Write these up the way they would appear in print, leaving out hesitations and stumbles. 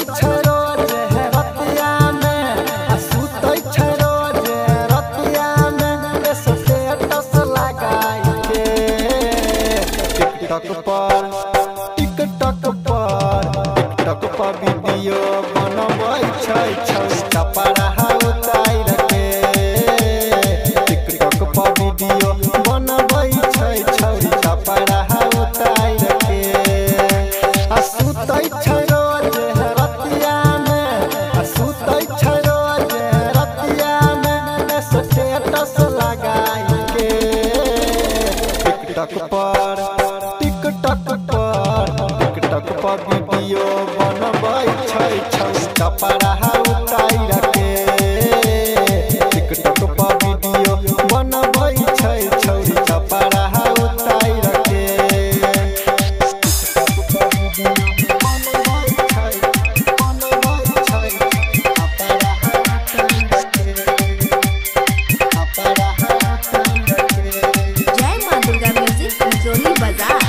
छै रोज रतिया में, सुतै छै रोज रतिया में, स्टेटस लगाई के टिकटॉक पर वीडियो बनबै छै छौरी कपड़ा उतार के। टिकटॉक पर वीडियो बनबै छै छौरी कपड़ा उतार के। सुतै छै रोज रतिया में, सुतै छै रोज रतिया में, स्टेटस लगाई के। टिकटॉक पर वीडियो बनबै छै छौरी कपड़ा उतार के। टिकटॉक पर वीडियो बनबै छै छौरी कपड़ा उतार के। जय मां दुर्गा म्यूजिक जोली बाजार।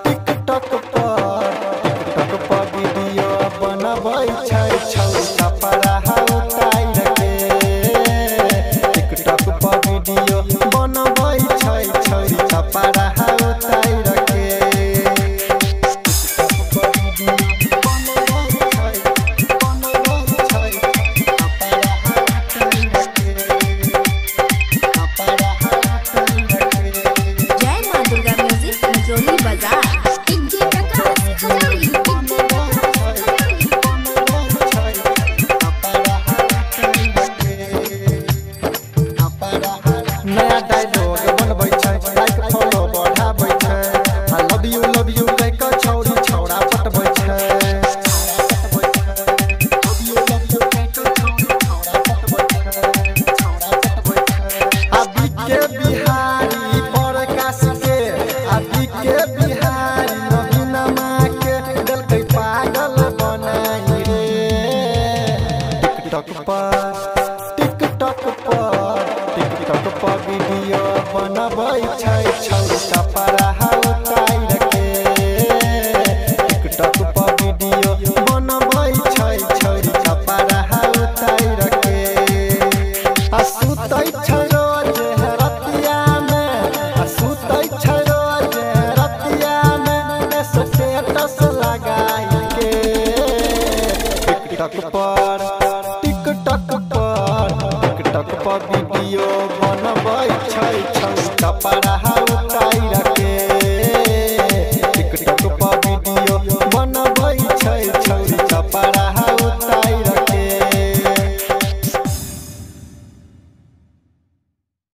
टिकटॉक पर वीडियो बनबै छै छौरी कपड़ा उतार के। टिकटॉक पर वीडियो बनबै छै छौरी कपड़ा उतार के। जय मां दुर्गा म्यूजिक जोली बाजार। नया डायलॉग बनबै छै, लाइक फॉलो बढ़ाबै छै, लव यू कह के छौरी छौड़ा पटबै छै। अभी के बिहारी प्रकाश के, अभी के बिहारी नवीनमा के दिलकै पागल बनाई रे। टिकटॉक पर वीडियो बनबै छै छौरी कपड़ा उतार के। टिकटॉक पर वीडियो बनबै छै छौरी कपड़ा उतार के। सुतै छै रोज रतिया में, सुतै छै रोज रतिया में, स्टेटस लगाई के। टिकटॉक पर वीडियो बनबै छै छौरी कपड़ा